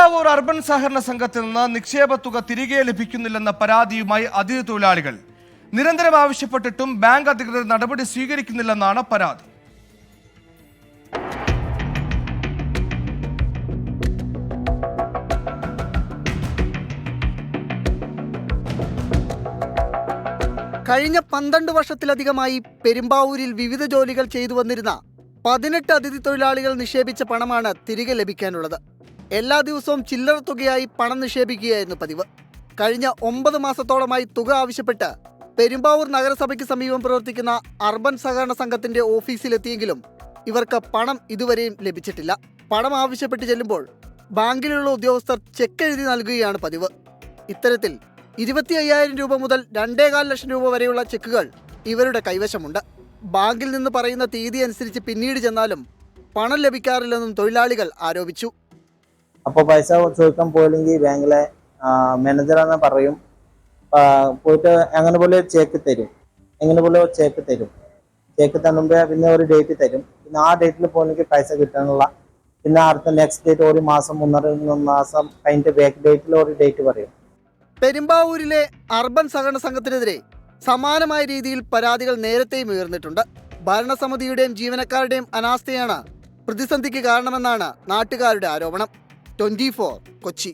Perumbavoor urban സഹകരണ സംഘത്തിൽ നിന്ന് നിക്ഷേപ തുക തിരികെ ലഭിക്കുന്നില്ലെന്ന പരാതിയുമായി അതിഥി തൊഴിലാളികൾ നിരന്തരം ആവശ്യപ്പെട്ടിട്ടും ബാങ്ക് അധികൃതർ നടപടി സ്വീകരിക്കുന്നില്ലെന്നാണ് പരാതി. കഴിഞ്ഞ 12 വർഷത്തിലധികമായി പെരുമ്പാവൂരിൽ വിവിധ ജോലികൾ ചെയ്തു വന്നിരുന്ന 18 അതിഥി തൊഴിലാളികൾ നിക്ഷേപിച്ച പണമാണ് തിരികെ ലഭിക്കാനുള്ളത്. എല്ലാ ദിവസവും ചില്ലറ തുകയായി പണം നിക്ഷേപിക്കുകയായിരുന്നു പതിവ്. കഴിഞ്ഞ 9 മാസത്തോളമായി തുക ആവശ്യപ്പെട്ട് പെരുമ്പാവൂർ നഗരസഭയ്ക്ക് സമീപം പ്രവർത്തിക്കുന്ന അർബൻ സഹകരണ സംഘത്തിന്റെ ഓഫീസിലെത്തിയെങ്കിലും ഇവർക്ക് പണം ഇതുവരെയും ലഭിച്ചിട്ടില്ല. പണം ആവശ്യപ്പെട്ട് ചെല്ലുമ്പോൾ ബാങ്കിലുള്ള ഉദ്യോഗസ്ഥർ ചെക്ക് എഴുതി നൽകുകയാണ് പതിവ്. ഇത്തരത്തിൽ 25,000 രൂപ മുതൽ 2.25 ലക്ഷം രൂപ വരെയുള്ള ചെക്കുകൾ ഇവരുടെ കൈവശമുണ്ട്. ബാങ്കിൽ നിന്ന് പറയുന്ന തീയതി അനുസരിച്ച് പിന്നീട് ചെന്നാലും പണം ലഭിക്കാറില്ലെന്നും തൊഴിലാളികൾ ആരോപിച്ചു. അപ്പോൾ പൈസ ചോദിക്കാൻ പോയില്ലെങ്കിൽ ബാങ്കിലെ മാനേജറാന്ന് പറയും, പോയിട്ട് അങ്ങനെ പോലെ ചെക്ക് തരും, ചെക്ക് തന്നുമ്പോൾ പിന്നെ ഒരു ഡേറ്റ് തരും. പിന്നെ ആ ഡേറ്റിൽ പോയില്ലെങ്കിൽ പൈസ കിട്ടാനുള്ള, പിന്നെ അടുത്ത നെക്സ്റ്റ് ഡേറ്റ് ഒരു മാസം 1.5 മാസം കഴിഞ്ഞിട്ട് ബാക്ക് ഡേറ്റിൽ ഒരു ഡേറ്റ് പറയും. പെരുമ്പാവൂരിലെ അർബൻ സഹകരണ സംഘത്തിനെതിരെ സമാനമായ രീതിയിൽ പരാതികൾ നേരത്തെയും ഉയർന്നിട്ടുണ്ട്. ഭരണസമിതിയുടെയും ജീവനക്കാരുടെയും അനാസ്ഥയാണ് പ്രതിസന്ധിക്ക് കാരണമെന്നാണ് നാട്ടുകാരുടെ ആരോപണം. 24 കൊച്ചി.